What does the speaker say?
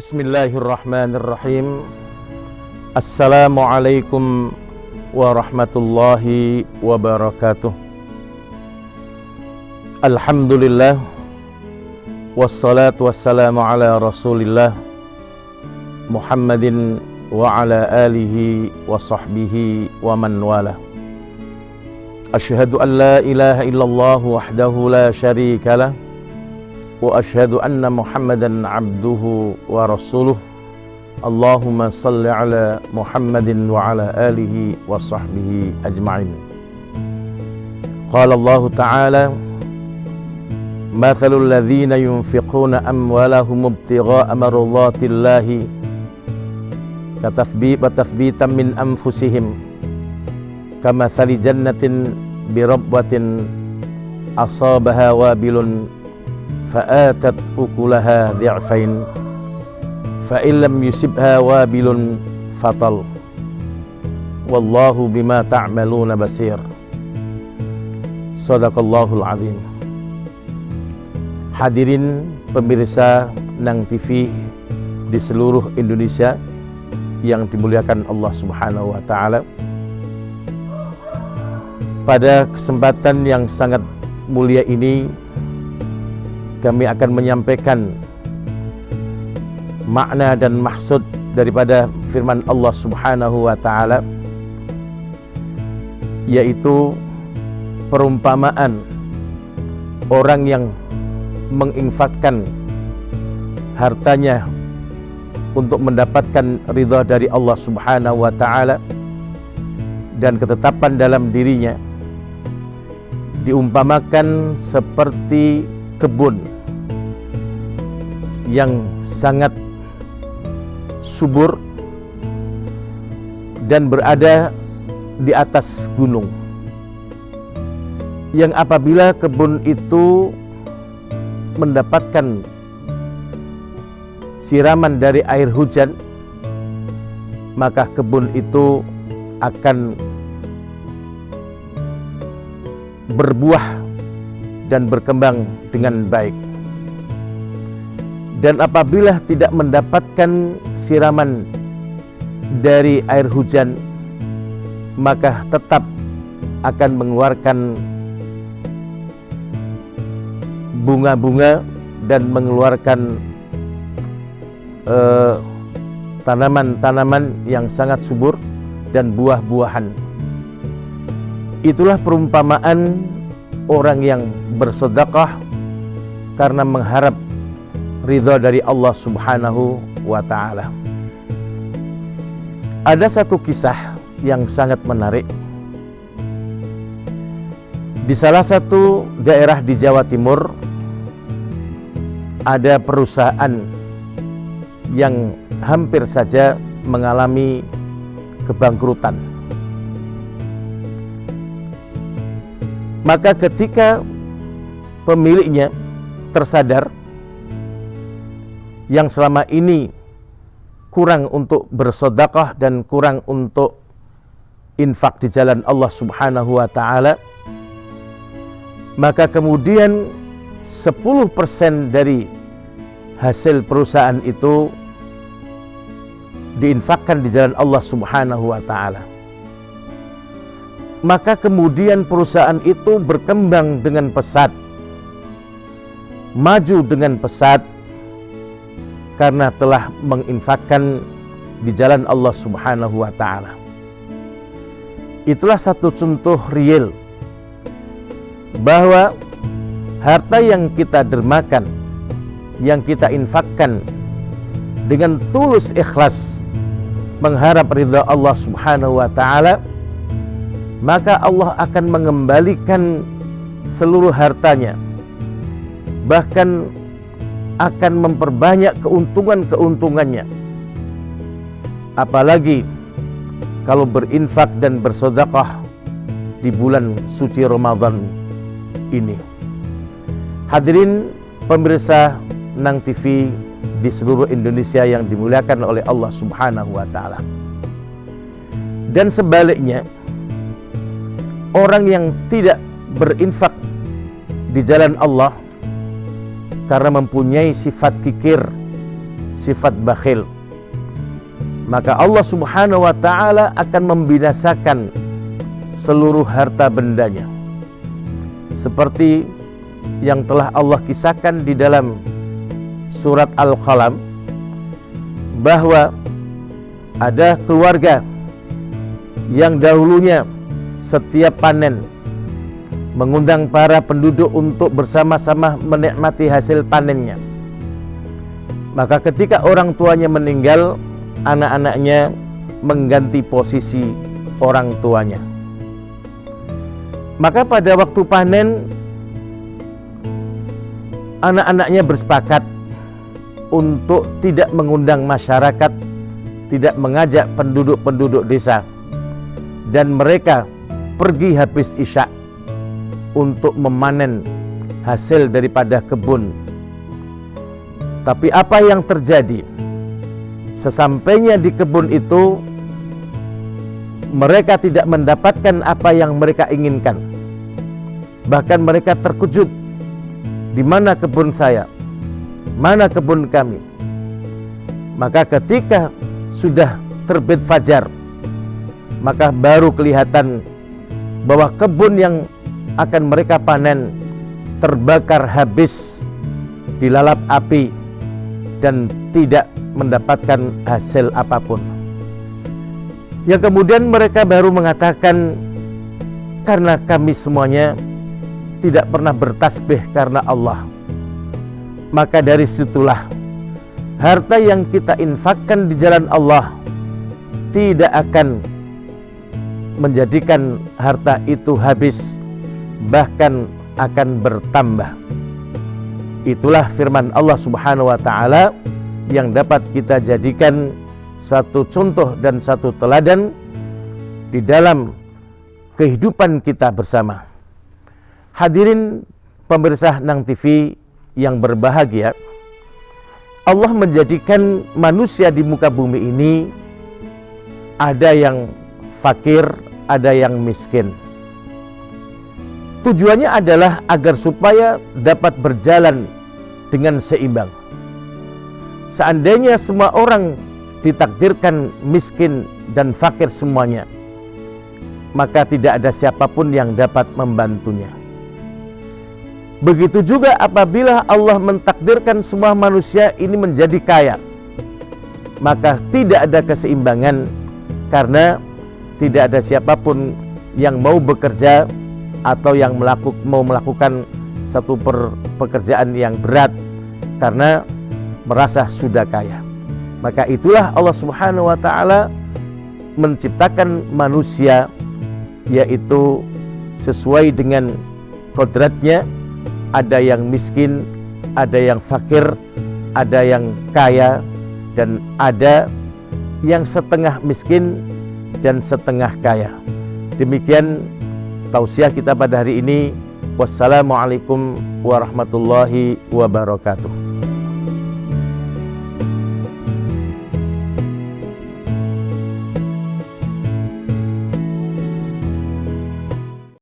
Bismillahirrahmanirrahim. Assalamualaikum warahmatullahi wabarakatuh. Alhamdulillah, wassalatu wassalamu ala rasulillah Muhammadin wa ala alihi wa sahbihi wa man wala. Asyhadu an la ilaha illallah wahdahu la syarika lah, wa asyhadu anna Muhammadan abduhu wa rasuluh. Allahumma salli ala Muhammadin wa ala alihi wa sahbihi ajma'in. Qala Allah Ta'ala: mathalul ladzina yunfiquna amwalahum ibtigha'a mardatillahi katathbitan min anfusihim kamathali jannatin birabwatin asabaha wabilun fa'atat ukulaha dhi'fain fa'in lam yusibha wabilun fatal wallahu bima ta'maluna basir. Sadaqallahul azim. Hadirin pemirsa Nang TV di seluruh Indonesia yang dimuliakan Allah Subhanahu wa taala. Pada kesempatan yang sangat mulia ini kami akan menyampaikan makna dan maksud daripada firman Allah Subhanahu wa taala, yaitu perumpamaan orang yang menginfakkan hartanya untuk mendapatkan ridha dari Allah Subhanahu wa taala dan ketetapan dalam dirinya, diumpamakan seperti kebun yang sangat subur dan berada di atas gunung, yang apabila kebun itu mendapatkan siraman dari air hujan, maka kebun itu akan berbuah dan berkembang dengan baik. Dan apabila tidak mendapatkan siraman dari air hujan, maka tetap akan mengeluarkan bunga-bunga dan mengeluarkan tanaman-tanaman yang sangat subur dan buah-buahan. Itulah perumpamaan orang yang bersedekah karena mengharap ridha dari Allah Subhanahu wa taala. Ada satu kisah yang sangat menarik. Di salah satu daerah di Jawa Timur ada perusahaan yang hampir saja mengalami kebangkrutan. Maka ketika pemiliknya tersadar yang selama ini kurang untuk bersedekah dan kurang untuk infak di jalan Allah Subhanahu wa taala, maka kemudian 10% dari hasil perusahaan itu diinfakkan di jalan Allah Subhanahu wa taala. Maka kemudian perusahaan itu berkembang dengan pesat, maju dengan pesat, karena telah menginfakkan di jalan Allah Subhanahu wa taala. Itulah satu contoh real bahwa harta yang kita dermakan, yang kita infakkan dengan tulus ikhlas mengharap ridha Allah Subhanahu wa taala, maka Allah akan mengembalikan seluruh hartanya, bahkan akan memperbanyak keuntungannya. Apalagi kalau berinfak dan bersedekah di bulan suci Ramadan ini. Hadirin pemirsa Nang TV di seluruh Indonesia yang dimuliakan oleh Allah Subhanahu wa taala. Dan sebaliknya, orang yang tidak berinfak di jalan Allah karena mempunyai sifat kikir sifat bakhil, maka Allah Subhanahu wa ta'ala akan membinasakan seluruh harta bendanya, seperti yang telah Allah kisahkan di dalam surat Al-Qalam, bahwa ada keluarga yang dahulunya setiap panen mengundang para penduduk untuk bersama-sama menikmati hasil panennya. Maka ketika orang tuanya meninggal, anak-anaknya mengganti posisi orang tuanya. Maka pada waktu panen, anak-anaknya bersepakat untuk tidak mengundang masyarakat, tidak mengajak penduduk-penduduk desa, dan mereka pergi habis isya untuk memanen hasil daripada kebun. Tapi apa yang terjadi? Sesampainya di kebun itu, mereka tidak mendapatkan apa yang mereka inginkan. Bahkan mereka terkejut, di mana kebun saya? Mana kebun kami? Maka ketika sudah terbit fajar, maka baru kelihatan bahwa kebun yang akan mereka panen terbakar habis, dilalap api, dan tidak mendapatkan hasil apapun. Yang kemudian mereka baru mengatakan, karena kami semuanya tidak pernah bertasbih karena Allah, maka dari situlah harta yang kita infakkan di jalan Allah tidak akan menjadikan harta itu habis, bahkan akan bertambah. Itulah firman Allah Subhanahu wa ta'ala yang dapat kita jadikan satu contoh dan satu teladan di dalam kehidupan kita bersama. Hadirin pemirsa Nang TV yang berbahagia, Allah menjadikan manusia di muka bumi ini ada yang fakir, ada yang miskin. Tujuannya adalah agar supaya dapat berjalan dengan seimbang. Seandainya semua orang ditakdirkan miskin dan fakir semuanya, maka tidak ada siapapun yang dapat membantunya. Begitu juga apabila Allah mentakdirkan semua manusia ini menjadi kaya, maka tidak ada keseimbangan, karena tidak ada siapapun yang mau bekerja atau yang mau melakukan satu pekerjaan yang berat karena merasa sudah kaya. Maka itulah Allah Subhanahu wa ta'ala menciptakan manusia, yaitu sesuai dengan kodratnya. Ada yang miskin, ada yang fakir, ada yang kaya, dan ada yang setengah miskin dan setengah kaya. Demikian tausiah kita pada hari ini. Wassalamualaikum warahmatullahi wabarakatuh.